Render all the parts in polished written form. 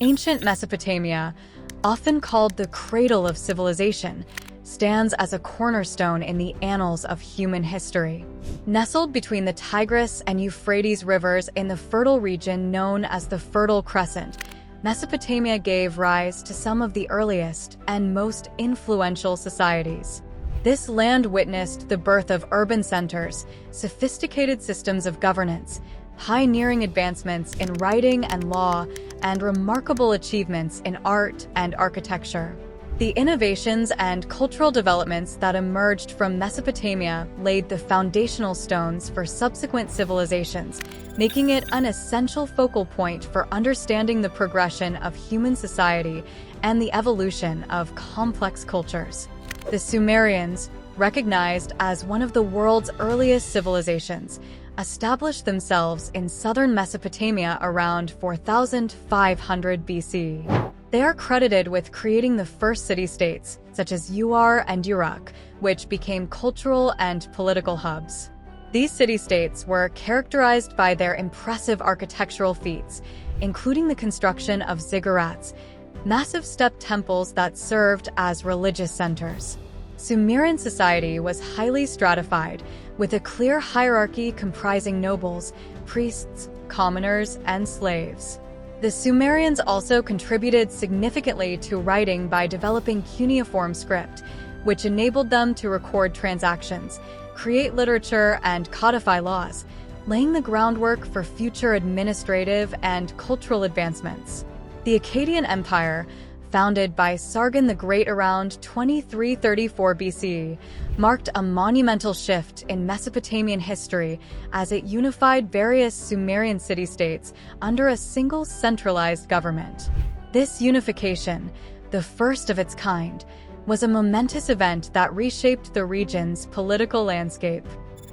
Ancient Mesopotamia, often called the Cradle of Civilization, stands as a cornerstone in the annals of human history. Nestled between the Tigris and Euphrates rivers in the fertile region known as the Fertile Crescent, Mesopotamia gave rise to some of the earliest and most influential societies. This land witnessed the birth of urban centers, sophisticated systems of governance, pioneering advancements in writing and law, and remarkable achievements in art and architecture. The innovations and cultural developments that emerged from Mesopotamia laid the foundational stones for subsequent civilizations, making it an essential focal point for understanding the progression of human society and the evolution of complex cultures. The Sumerians, recognized as one of the world's earliest civilizations, established themselves in southern Mesopotamia around 4500 BC. They are credited with creating the first city-states, such as Ur and Uruk, which became cultural and political hubs. These city-states were characterized by their impressive architectural feats, including the construction of ziggurats, massive step temples that served as religious centers. Sumerian society was highly stratified, with a clear hierarchy comprising nobles, priests, commoners, and slaves. The Sumerians also contributed significantly to writing by developing cuneiform script, which enabled them to record transactions, create literature, and codify laws, laying the groundwork for future administrative and cultural advancements. The Akkadian Empire, founded by Sargon the Great around 2334 BC, marked a monumental shift in Mesopotamian history as it unified various Sumerian city-states under a single centralized government. This unification, the first of its kind, was a momentous event that reshaped the region's political landscape.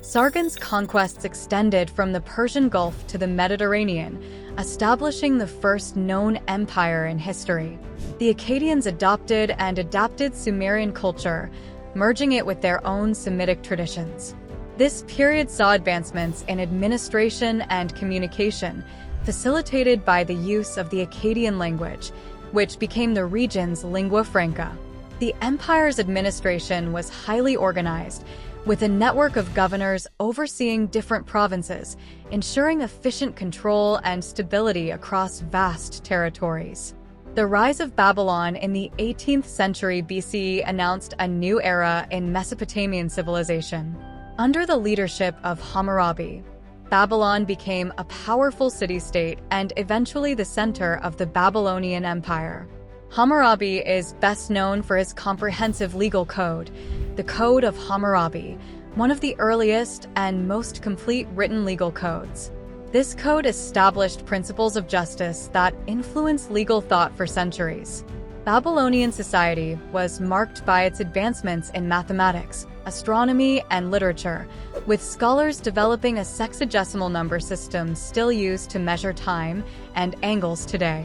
Sargon's conquests extended from the Persian Gulf to the Mediterranean, establishing the first known empire in history. The Akkadians adopted and adapted Sumerian culture, merging it with their own Semitic traditions. This period saw advancements in administration and communication, facilitated by the use of the Akkadian language, which became the region's lingua franca. The empire's administration was highly organized, with a network of governors overseeing different provinces, ensuring efficient control and stability across vast territories. The rise of Babylon in the 18th century BC announced a new era in Mesopotamian civilization. Under the leadership of Hammurabi, Babylon became a powerful city-state and eventually the center of the Babylonian Empire. Hammurabi is best known for his comprehensive legal code, the Code of Hammurabi, one of the earliest and most complete written legal codes. This code established principles of justice that influenced legal thought for centuries. Babylonian society was marked by its advancements in mathematics, astronomy, and literature, with scholars developing a sexagesimal number system still used to measure time and angles today.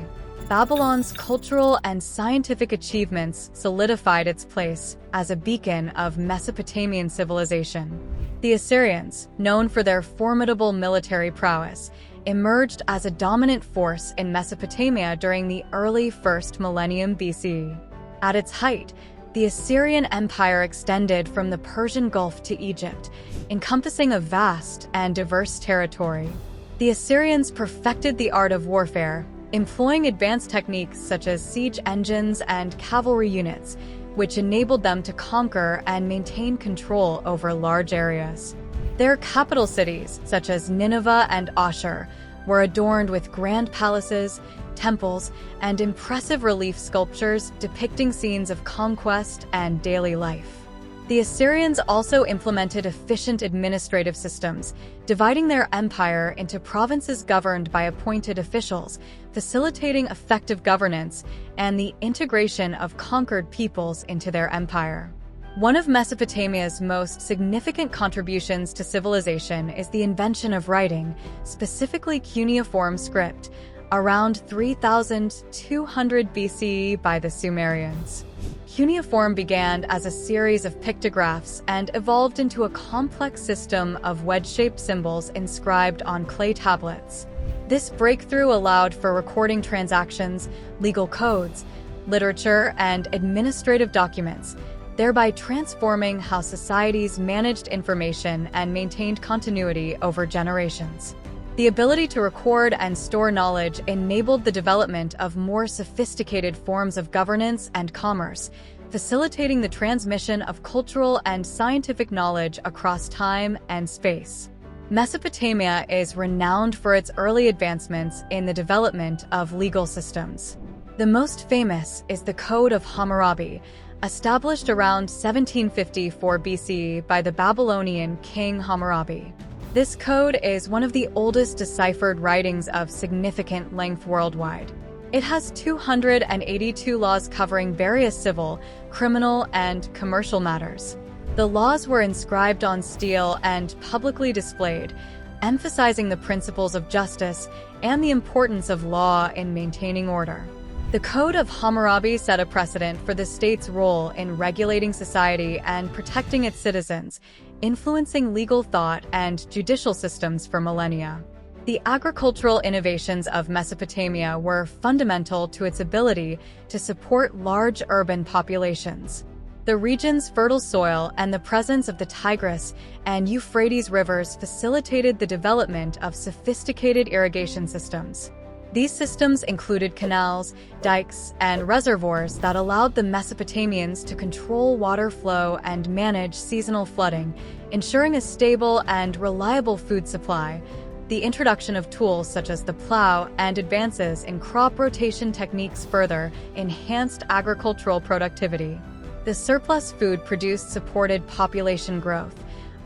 Babylon's cultural and scientific achievements solidified its place as a beacon of Mesopotamian civilization. The Assyrians, known for their formidable military prowess, emerged as a dominant force in Mesopotamia during the early 1st millennium BC. At its height, the Assyrian Empire extended from the Persian Gulf to Egypt, encompassing a vast and diverse territory. The Assyrians perfected the art of warfare, employing advanced techniques such as siege engines and cavalry units, which enabled them to conquer and maintain control over large areas. Their capital cities, such as Nineveh and Ashur, were adorned with grand palaces, temples, and impressive relief sculptures depicting scenes of conquest and daily life. The Assyrians also implemented efficient administrative systems, dividing their empire into provinces governed by appointed officials, facilitating effective governance and the integration of conquered peoples into their empire. One of Mesopotamia's most significant contributions to civilization is the invention of writing, specifically cuneiform script, around 3200 BC by the Sumerians. Cuneiform began as a series of pictographs and evolved into a complex system of wedge-shaped symbols inscribed on clay tablets. This breakthrough allowed for recording transactions, legal codes, literature, and administrative documents, thereby transforming how societies managed information and maintained continuity over generations. The ability to record and store knowledge enabled the development of more sophisticated forms of governance and commerce, facilitating the transmission of cultural and scientific knowledge across time and space. Mesopotamia is renowned for its early advancements in the development of legal systems. The most famous is the Code of Hammurabi, established around 1754 BCE by the Babylonian king Hammurabi. This code is one of the oldest deciphered writings of significant length worldwide. It has 282 laws covering various civil, criminal, and commercial matters. The laws were inscribed on steel and publicly displayed, emphasizing the principles of justice and the importance of law in maintaining order. The Code of Hammurabi set a precedent for the state's role in regulating society and protecting its citizens, influencing legal thought and judicial systems for millennia. The agricultural innovations of Mesopotamia were fundamental to its ability to support large urban populations. The region's fertile soil and the presence of the Tigris and Euphrates rivers facilitated the development of sophisticated irrigation systems. These systems included canals, dikes, and reservoirs that allowed the Mesopotamians to control water flow and manage seasonal flooding, ensuring a stable and reliable food supply. The introduction of tools such as the plow and advances in crop rotation techniques further enhanced agricultural productivity. The surplus food produced supported population growth,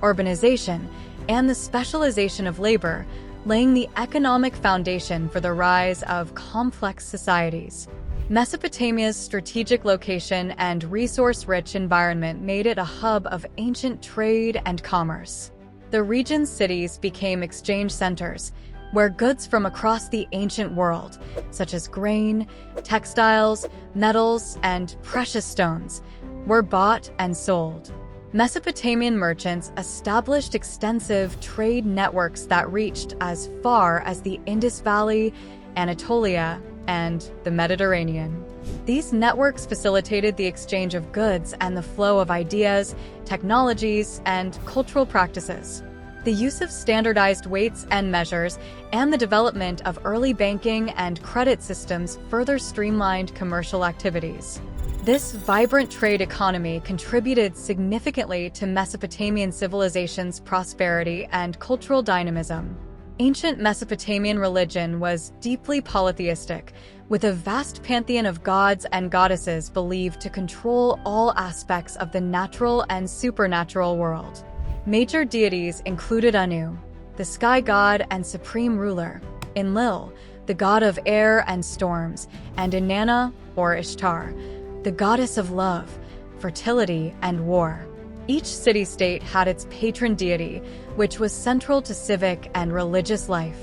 urbanization, and the specialization of labor, laying the economic foundation for the rise of complex societies. Mesopotamia's strategic location and resource-rich environment made it a hub of ancient trade and commerce. The region's cities became exchange centers, where goods from across the ancient world, such as grain, textiles, metals, and precious stones, were bought and sold. Mesopotamian merchants established extensive trade networks that reached as far as the Indus Valley, Anatolia, and the Mediterranean. These networks facilitated the exchange of goods and the flow of ideas, technologies, and cultural practices. The use of standardized weights and measures and the development of early banking and credit systems further streamlined commercial activities. This vibrant trade economy contributed significantly to Mesopotamian civilization's prosperity and cultural dynamism. Ancient Mesopotamian religion was deeply polytheistic, with a vast pantheon of gods and goddesses believed to control all aspects of the natural and supernatural world. Major deities included Anu, the sky god and supreme ruler, Enlil, the god of air and storms, and Inanna, or Ishtar, the goddess of love, fertility, and war. Each city-state had its patron deity, which was central to civic and religious life.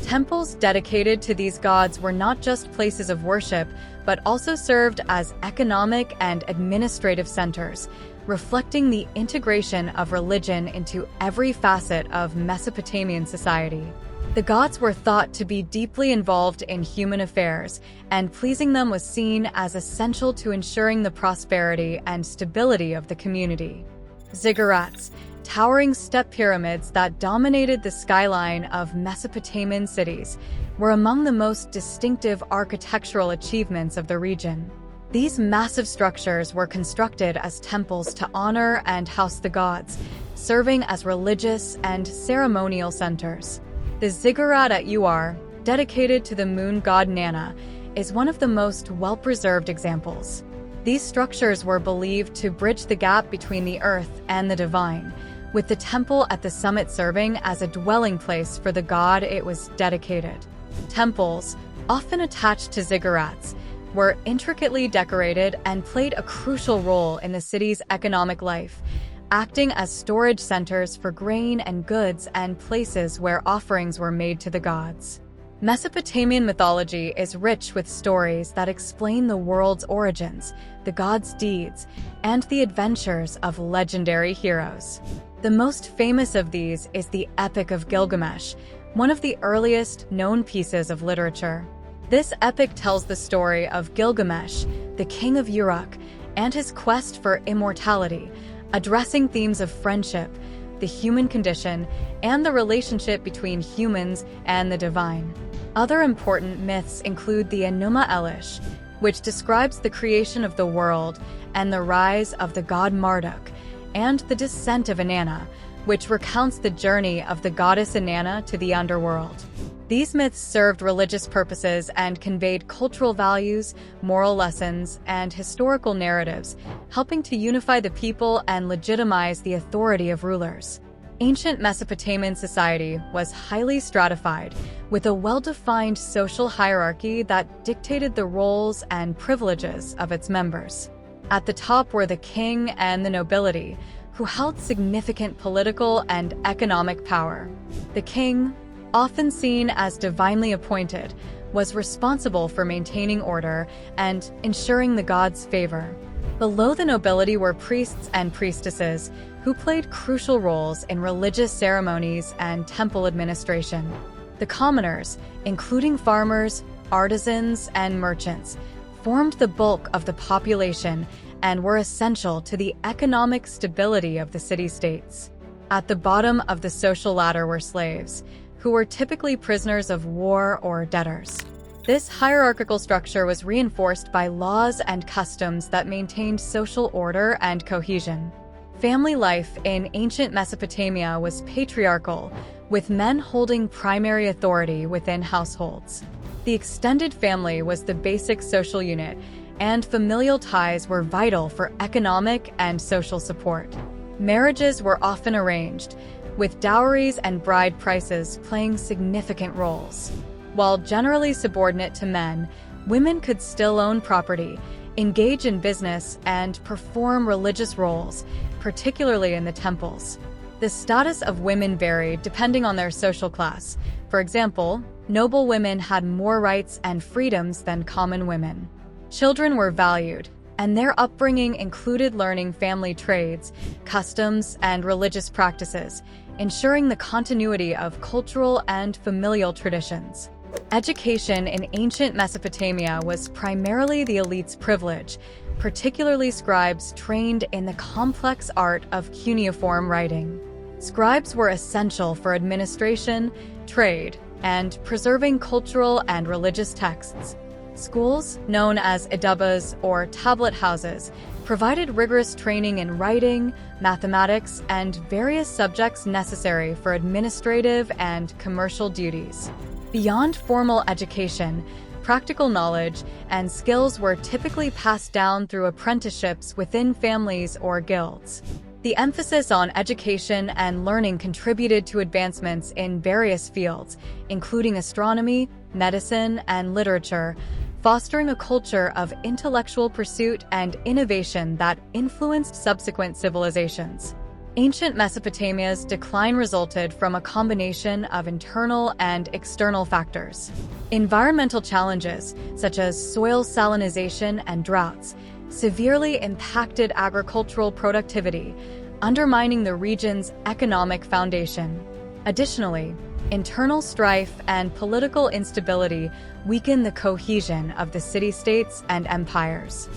Temples dedicated to these gods were not just places of worship, but also served as economic and administrative centers, reflecting the integration of religion into every facet of Mesopotamian society. The gods were thought to be deeply involved in human affairs, and pleasing them was seen as essential to ensuring the prosperity and stability of the community. Ziggurats, towering step pyramids that dominated the skyline of Mesopotamian cities, were among the most distinctive architectural achievements of the region. These massive structures were constructed as temples to honor and house the gods, serving as religious and ceremonial centers. The ziggurat at Uar, dedicated to the moon god Nanna, is one of the most well-preserved examples. These structures were believed to bridge the gap between the earth and the divine, with the temple at the summit serving as a dwelling place for the god it was dedicated. Temples, often attached to ziggurats, were intricately decorated and played a crucial role in the city's economic life, acting as storage centers for grain and goods and places where offerings were made to the gods. Mesopotamian mythology is rich with stories that explain the world's origins, the gods' deeds, and the adventures of legendary heroes. The most famous of these is the Epic of Gilgamesh, one of the earliest known pieces of literature. This epic tells the story of Gilgamesh, the king of Uruk, and his quest for immortality, addressing themes of friendship, the human condition, and the relationship between humans and the divine. Other important myths include the Enuma Elish, which describes the creation of the world and the rise of the god Marduk, and the descent of Inanna, which recounts the journey of the goddess Inanna to the underworld. These myths served religious purposes and conveyed cultural values, moral lessons, and historical narratives, helping to unify the people and legitimize the authority of rulers. Ancient Mesopotamian society was highly stratified, with a well-defined social hierarchy that dictated the roles and privileges of its members. At the top were the king and the nobility, who held significant political and economic power. The king, often seen as divinely appointed, was responsible for maintaining order and ensuring the gods' favor. Below the nobility were priests and priestesses, who played crucial roles in religious ceremonies and temple administration. The commoners, including farmers, artisans, and merchants, formed the bulk of the population and were essential to the economic stability of the city-states. At the bottom of the social ladder were slaves, who were typically prisoners of war or debtors. This hierarchical structure was reinforced by laws and customs that maintained social order and cohesion. Family life in ancient Mesopotamia was patriarchal, with men holding primary authority within households. The extended family was the basic social unit, and familial ties were vital for economic and social support. Marriages were often arranged, with dowries and bride prices playing significant roles. While generally subordinate to men, women could still own property, engage in business, and perform religious roles, particularly in the temples. The status of women varied depending on their social class. For example, noble women had more rights and freedoms than common women. Children were valued, and their upbringing included learning family trades, customs, and religious practices, ensuring the continuity of cultural and familial traditions. Education in ancient Mesopotamia was primarily the elite's privilege, particularly scribes trained in the complex art of cuneiform writing. Scribes were essential for administration, trade, and preserving cultural and religious texts. Schools, known as idubas or tablet houses, provided rigorous training in writing, mathematics, and various subjects necessary for administrative and commercial duties. Beyond formal education, practical knowledge and skills were typically passed down through apprenticeships within families or guilds. The emphasis on education and learning contributed to advancements in various fields, including astronomy, medicine, and literature, fostering a culture of intellectual pursuit and innovation that influenced subsequent civilizations. Ancient Mesopotamia's decline resulted from a combination of internal and external factors. Environmental challenges, such as soil salinization and droughts, severely impacted agricultural productivity, undermining the region's economic foundation. Additionally, internal strife and political instability weakened the cohesion of the city-states and empires.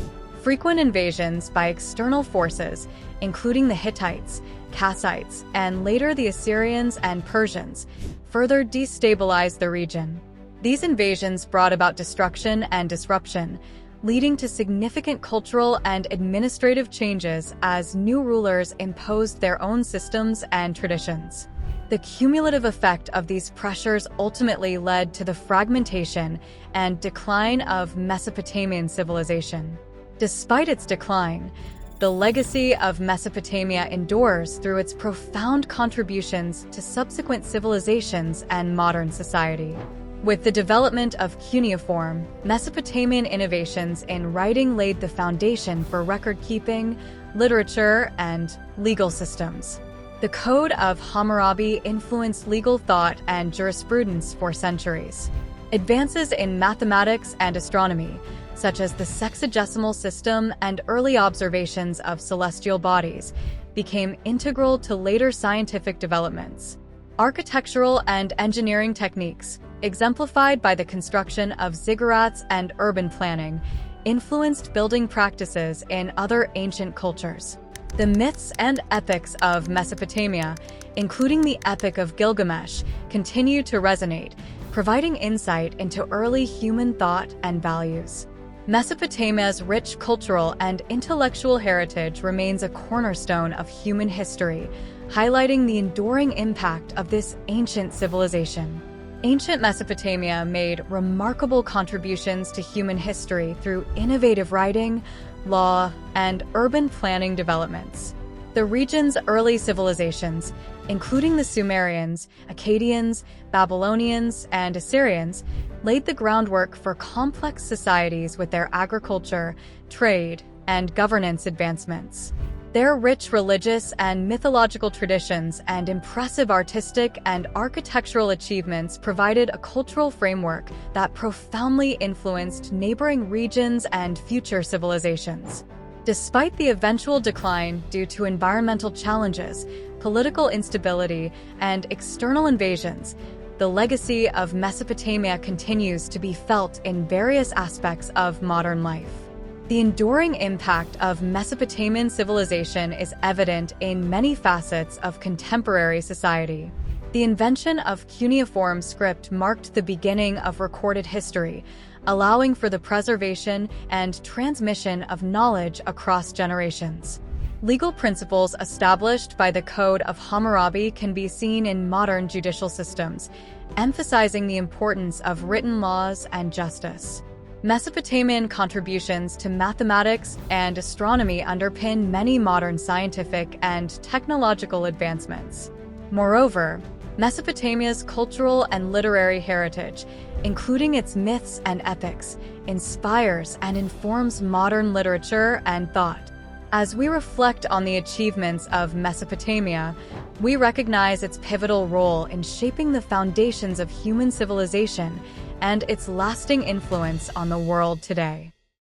Frequent invasions by external forces, including the Hittites, Kassites, and later the Assyrians and Persians, further destabilized the region. These invasions brought about destruction and disruption, leading to significant cultural and administrative changes as new rulers imposed their own systems and traditions. The cumulative effect of these pressures ultimately led to the fragmentation and decline of Mesopotamian civilization. Despite its decline, the legacy of Mesopotamia endures through its profound contributions to subsequent civilizations and modern society. With the development of cuneiform, Mesopotamian innovations in writing laid the foundation for record-keeping, literature, and legal systems. The Code of Hammurabi influenced legal thought and jurisprudence for centuries. Advances in mathematics and astronomy, such as the sexagesimal system and early observations of celestial bodies, became integral to later scientific developments. Architectural and engineering techniques, exemplified by the construction of ziggurats and urban planning, influenced building practices in other ancient cultures. The myths and epics of Mesopotamia, including the Epic of Gilgamesh, continue to resonate, providing insight into early human thought and values. Mesopotamia's rich cultural and intellectual heritage remains a cornerstone of human history, highlighting the enduring impact of this ancient civilization. Ancient Mesopotamia made remarkable contributions to human history through innovative writing, law, and urban planning developments. The region's early civilizations, including the Sumerians, Akkadians, Babylonians, and Assyrians, laid the groundwork for complex societies with their agriculture, trade, and governance advancements. Their rich religious and mythological traditions and impressive artistic and architectural achievements provided a cultural framework that profoundly influenced neighboring regions and future civilizations. Despite the eventual decline due to environmental challenges, political instability, and external invasions, the legacy of Mesopotamia continues to be felt in various aspects of modern life. The enduring impact of Mesopotamian civilization is evident in many facets of contemporary society. The invention of cuneiform script marked the beginning of recorded history, allowing for the preservation and transmission of knowledge across generations. Legal principles established by the Code of Hammurabi can be seen in modern judicial systems, emphasizing the importance of written laws and justice. Mesopotamian contributions to mathematics and astronomy underpin many modern scientific and technological advancements. Moreover, Mesopotamia's cultural and literary heritage, including its myths and epics, inspires and informs modern literature and thought. As we reflect on the achievements of Mesopotamia, we recognize its pivotal role in shaping the foundations of human civilization and its lasting influence on the world today.